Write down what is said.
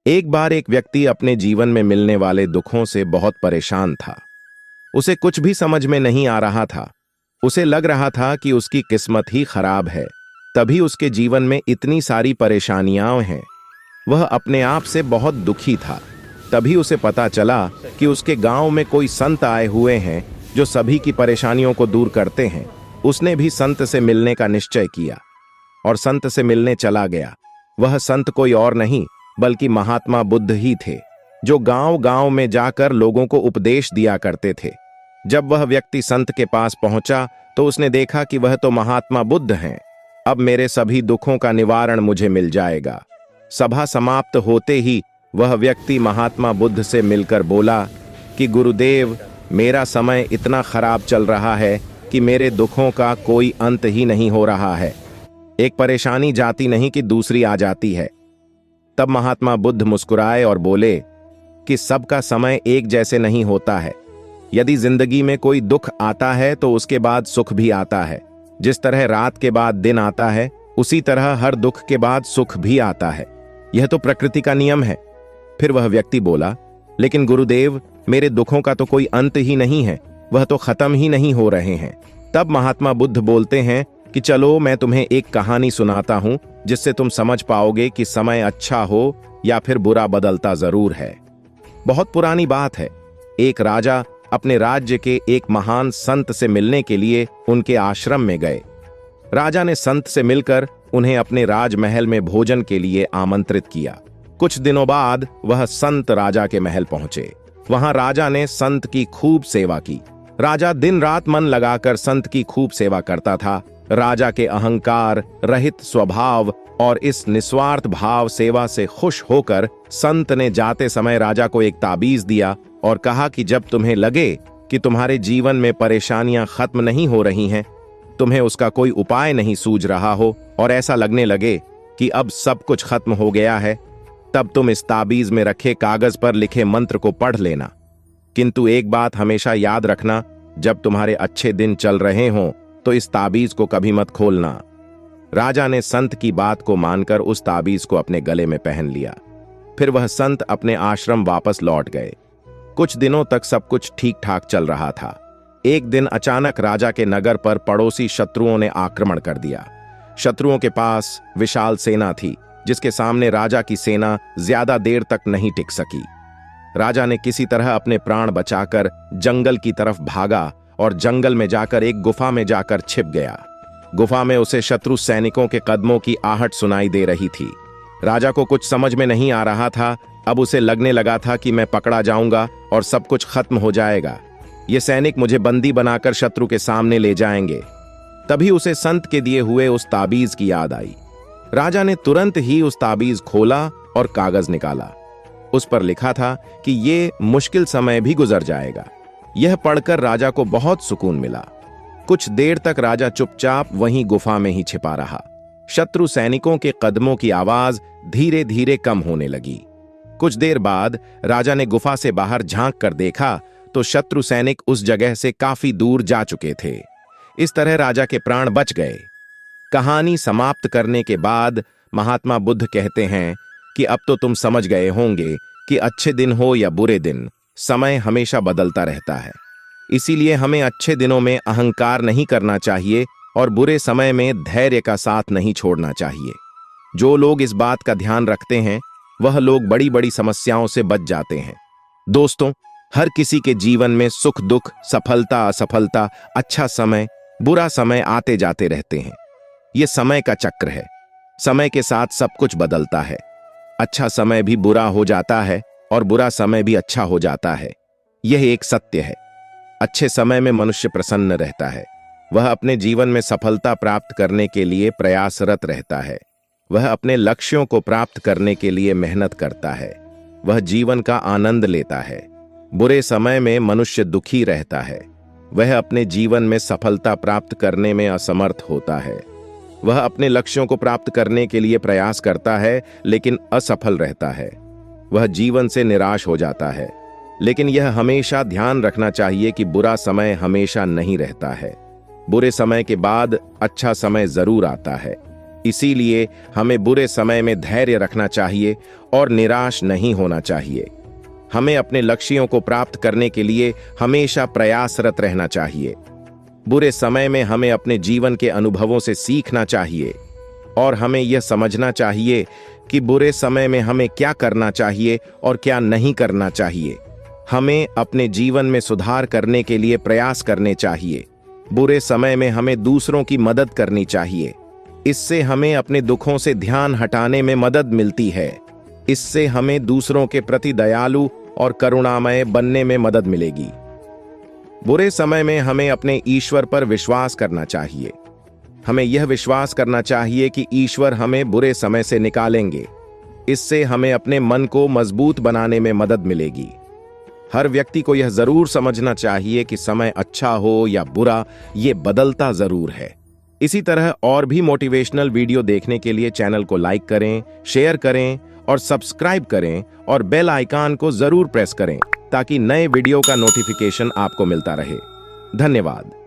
एक बार एक व्यक्ति अपने जीवन में मिलने वाले दुखों से बहुत परेशान था। उसे कुछ भी समझ में नहीं आ रहा था। उसे लग रहा था कि उसकी किस्मत ही खराब है, तभी उसके जीवन में इतनी सारी परेशानियां हैं। वह अपने आप से बहुत दुखी था। तभी उसे पता चला कि उसके गांव में कोई संत आए हुए हैं जो सभी की परेशानियों को दूर करते हैं। उसने भी संत से मिलने का निश्चय किया और संत से मिलने चला गया। वह संत कोई और नहीं बल्कि महात्मा बुद्ध ही थे, जो गांव-गांव में जाकर लोगों को उपदेश दिया करते थे। जब वह व्यक्ति संत के पास पहुंचा तो उसने देखा कि वह तो महात्मा बुद्ध हैं। अब मेरे सभी दुखों का निवारण मुझे मिल जाएगा। सभा समाप्त होते ही वह व्यक्ति महात्मा बुद्ध से मिलकर बोला कि गुरुदेव, मेरा समय इतना खराब चल रहा है कि मेरे दुखों का कोई अंत ही नहीं हो रहा है। एक परेशानी जाती नहीं कि दूसरी आ जाती है। तब महात्मा बुद्ध मुस्कुराए और बोले कि सबका समय एक जैसे नहीं होता है। यदि जिंदगी में कोई दुख आता है तो उसके बाद सुख भी आता है। जिस तरह रात के बाद दिन आता है, उसी तरह हर दुख के बाद सुख भी आता है। यह तो प्रकृति का नियम है। फिर वह व्यक्ति बोला, लेकिन गुरुदेव, मेरे दुखों का तो कोई अंत ही नहीं है, वह तो खत्म ही नहीं हो रहे हैं। तब महात्मा बुद्ध बोलते हैं कि चलो मैं तुम्हें एक कहानी सुनाता हूं, जिससे तुम समझ पाओगे कि समय अच्छा हो या फिर बुरा बदलता जरूर है। बहुत पुरानी बात है। एक राजा अपने राज्य के एक महान संत से मिलने के लिए उनके आश्रम में गए। राजा ने संत से मिलकर उन्हें अपने राजमहल में भोजन के लिए आमंत्रित किया। कुछ दिनों बाद वह संत राजा के महल पहुंचे। वहां राजा ने संत की खूब सेवा की। राजा दिन रात मन लगाकर संत की खूब सेवा करता था। राजा के अहंकार रहित स्वभाव और इस निस्वार्थ भाव सेवा से खुश होकर संत ने जाते समय राजा को एक ताबीज दिया और कहा कि जब तुम्हें लगे कि तुम्हारे जीवन में परेशानियां खत्म नहीं हो रही हैं, तुम्हें उसका कोई उपाय नहीं सूझ रहा हो और ऐसा लगने लगे कि अब सब कुछ खत्म हो गया है, तब तुम इस ताबीज में रखे कागज पर लिखे मंत्र को पढ़ लेना। किंतु एक बात हमेशा याद रखना, जब तुम्हारे अच्छे दिन चल रहे हों तो इस ताबीज को कभी मत खोलना। राजा ने संत की बात को मानकर उस ताबीज को अपने गले में पहन लिया। फिर वह संत अपने आश्रम वापस लौट गए। कुछ दिनों तक सब कुछ ठीक ठाक चल रहा था। एक दिन अचानक राजा के नगर पर पड़ोसी शत्रुओं ने आक्रमण कर दिया। शत्रुओं के पास विशाल सेना थी, जिसके सामने राजा की सेना ज्यादा देर तक नहीं टिक सकी। राजा ने किसी तरह अपने प्राण बचाकर जंगल की तरफ भागा और जंगल में जाकर एक गुफा में जाकर छिप गया। गुफा में उसे शत्रु सैनिकों के कदमों की आहट सुनाई दे रही थी। राजा को कुछ समझ में नहीं आ रहा था। अब उसे लगने लगा था कि मैं पकड़ा जाऊंगा और सब कुछ खत्म हो जाएगा। ये सैनिक मुझे बंदी बनाकर शत्रु के सामने ले जाएंगे। तभी उसे संत के दिए हुए उस ताबीज की याद आई। राजा ने तुरंत ही उस ताबीज खोला और कागज निकाला। उस पर लिखा था कि ये मुश्किल समय भी गुजर जाएगा। यह पढ़कर राजा को बहुत सुकून मिला। कुछ देर तक राजा चुपचाप वहीं गुफा में ही छिपा रहा। शत्रु सैनिकों के कदमों की आवाज धीरे धीरे कम होने लगी। कुछ देर बाद राजा ने गुफा से बाहर झांक कर देखा तो शत्रु सैनिक उस जगह से काफी दूर जा चुके थे। इस तरह राजा के प्राण बच गए। कहानी समाप्त करने के बाद महात्मा बुद्ध कहते हैं कि अब तो तुम समझ गए होंगे कि अच्छे दिन हो या बुरे दिन, समय हमेशा बदलता रहता है। इसीलिए हमें अच्छे दिनों में अहंकार नहीं करना चाहिए और बुरे समय में धैर्य का साथ नहीं छोड़ना चाहिए। जो लोग इस बात का ध्यान रखते हैं, वह लोग बड़ी बड़ी समस्याओं से बच जाते हैं। दोस्तों, हर किसी के जीवन में सुख दुख, सफलता असफलता, अच्छा समय बुरा समय आते जाते रहते हैं। यह समय का चक्र है। समय के साथ सब कुछ बदलता है। अच्छा समय भी बुरा हो जाता है और बुरा समय भी अच्छा हो जाता है। यह एक सत्य है। अच्छे समय में मनुष्य प्रसन्न रहता है। वह अपने जीवन में सफलता प्राप्त करने के लिए प्रयासरत रहता है। वह अपने लक्ष्यों को प्राप्त करने के लिए मेहनत करता है। वह जीवन का आनंद लेता है। बुरे समय में मनुष्य दुखी रहता है। वह अपने जीवन में सफलता प्राप्त करने में असमर्थ होता है। वह अपने लक्ष्यों को प्राप्त करने के लिए प्रयास करता है लेकिन असफल रहता है। वह जीवन से निराश हो जाता है। लेकिन यह हमेशा ध्यान रखना चाहिए कि बुरा समय हमेशा नहीं रहता है। बुरे समय के बाद अच्छा समय जरूर आता है। इसीलिए हमें बुरे समय में धैर्य रखना चाहिए और निराश नहीं होना चाहिए। हमें अपने लक्ष्यों को प्राप्त करने के लिए हमेशा प्रयासरत रहना चाहिए। बुरे समय में हमें अपने जीवन के अनुभवों से सीखना चाहिए और हमें यह समझना चाहिए कि बुरे समय में हमें क्या करना चाहिए और क्या नहीं करना चाहिए। हमें अपने जीवन में सुधार करने के लिए प्रयास करने चाहिए। बुरे समय में हमें दूसरों की मदद करनी चाहिए। इससे हमें अपने दुखों से ध्यान हटाने में मदद मिलती है। इससे हमें दूसरों के प्रति दयालु और करुणामय बनने में मदद मिलेगी। बुरे समय में हमें अपने ईश्वर पर विश्वास करना चाहिए। हमें यह विश्वास करना चाहिए कि ईश्वर हमें बुरे समय से निकालेंगे। इससे हमें अपने मन को मजबूत बनाने में मदद मिलेगी। हर व्यक्ति को यह जरूर समझना चाहिए कि समय अच्छा हो या बुरा, ये बदलता जरूर है। इसी तरह और भी मोटिवेशनल वीडियो देखने के लिए चैनल को लाइक करें, शेयर करें और सब्सक्राइब करें और बेल आइकन को जरूर प्रेस करें ताकि नए वीडियो का नोटिफिकेशन आपको मिलता रहे। धन्यवाद।